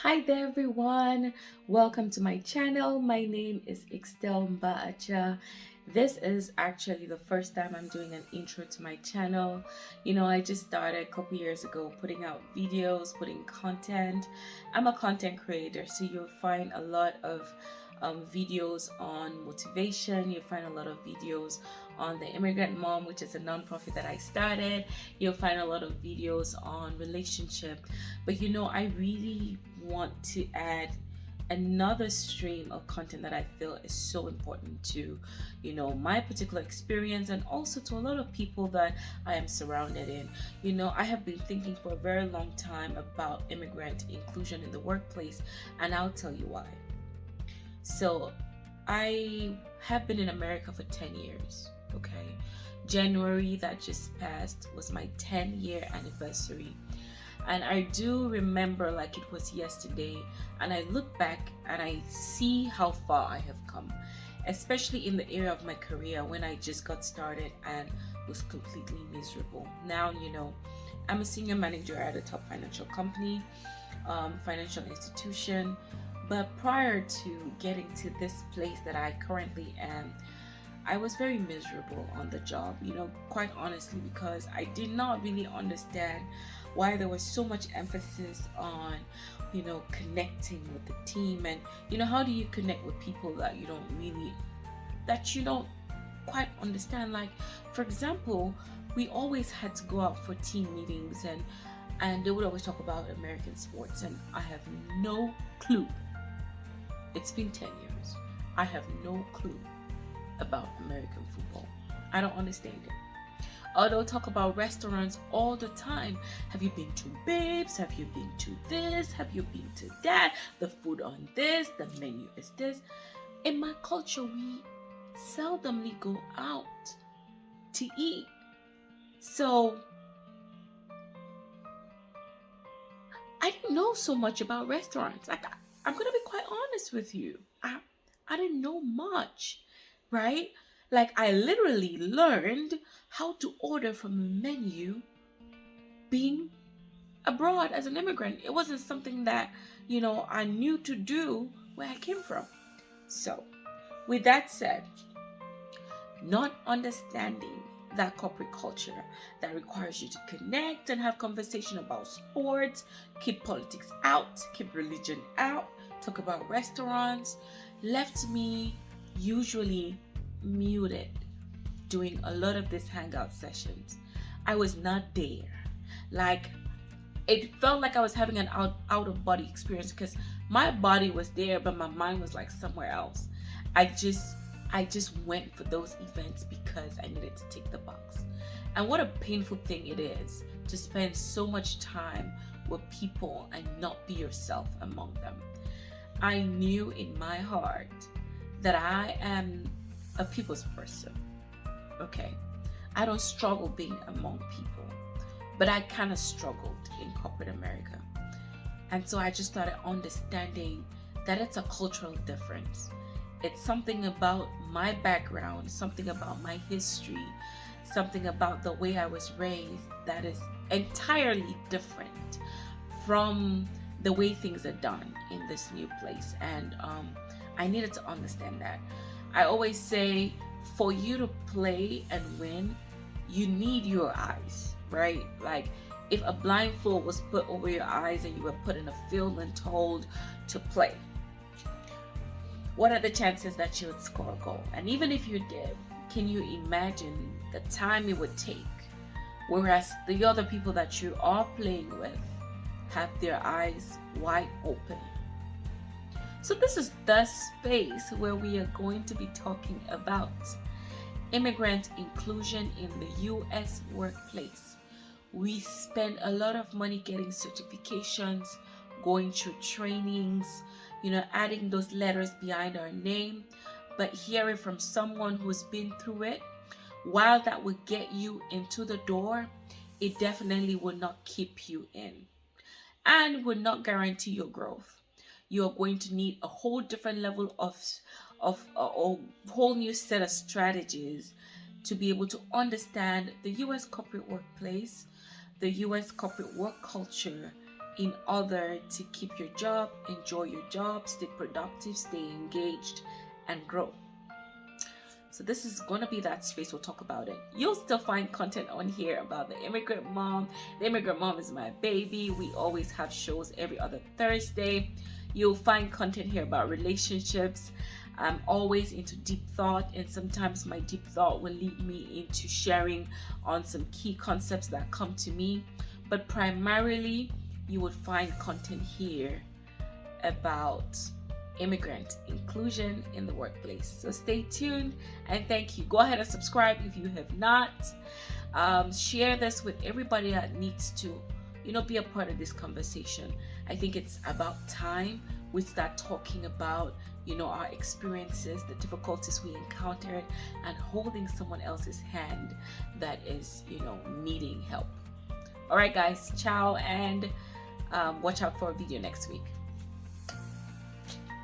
Hi there everyone, welcome to my channel. My name is Igxtelle. This is actually the first time I'm doing an intro to my channel. I just started a couple years ago putting out videos, putting content. I'm a content creator, so you'll find a lot of videos on motivation. You'll find a lot of videos on the Immigrant Mom, which is a nonprofit that I started. You'll find a lot of videos on relationship. But I really want to add another stream of content that I feel is so important to, my particular experience and also to a lot of people that I am surrounded in. I have been thinking for a very long time about immigrant inclusion in the workplace, and I'll tell you why. So, I have been in America for 10 years, okay? January that just passed was my 10-year anniversary. And I do remember like it was yesterday, and I look back and I see how far I have come, especially in the area of my career when I just got started and was completely miserable. Now, I'm a senior manager at a top financial company, financial institution. But prior to getting to this place that I currently am, I was very miserable on the job, quite honestly, because I did not really understand why there was so much emphasis on, connecting with the team. And, how do you connect with people that you don't quite understand? Like, for example, we always had to go out for team meetings and they would always talk about American sports, and I have no clue. It's been 10 years. I have no clue about American football. I don't understand it. Although talk about restaurants all the time. Have you been to Babes? Have you been to this? Have you been to that? The food on this, the menu is this. In my culture, we seldomly go out to eat. So I didn't know so much about restaurants. Like, I'm gonna be quite honest with you. I didn't know much, right? Like, I literally learned how to order from a menu being abroad as an immigrant. It wasn't something that, I knew to do where I came from. So, with that said, not understanding that corporate culture that requires you to connect and have conversation about sports, keep politics out, keep religion out, talk about restaurants, left me usually muted doing a lot of these hangout sessions. I was not there. Like, it felt like I was having an out of body experience because my body was there, but my mind was like somewhere else. I just went for those events because I needed to tick the box. And what a painful thing it is to spend so much time with people and not be yourself among them. I knew in my heart that I am a people's person. Okay. I don't struggle being among people, but I kind of struggled in corporate America. And so I just started understanding that it's a cultural difference. It's something about my background, something about my history, something about the way I was raised that is entirely different from the way things are done in this new place. And I needed to understand that. I always say, for you to play and win, you need your eyes, right? Like, if a blindfold was put over your eyes and you were put in a field and told to play, what are the chances that you would score a goal? And even if you did, can you imagine the time it would take? Whereas the other people that you are playing with have their eyes wide open. So this is the space where we are going to be talking about immigrant inclusion in the US workplace. We spend a lot of money getting certifications, going through trainings, adding those letters behind our name, but hearing from someone who's been through it, while that would get you into the door, it definitely will not keep you in and will not guarantee your growth. You're going to need a whole different level of a whole new set of strategies to be able to understand the US corporate workplace, the US corporate work culture, in order to keep your job, enjoy your job, stay productive, stay engaged, and grow. So this is going to be that space. We'll talk about it. You'll still find content on here about the immigrant mom. The immigrant mom is my baby. We always have shows every other Thursday. You'll find content here about relationships. I'm always into deep thought, and sometimes my deep thought will lead me into sharing on some key concepts that come to me. But primarily, you would find content here about immigrant inclusion in the workplace. So stay tuned, and thank you. Go ahead and subscribe if you have not. Share this with everybody that needs to, be a part of this conversation. I think it's about time we start talking about, our experiences, the difficulties we encountered, and holding someone else's hand that is, needing help. All right, guys, ciao, and watch out for a video next week.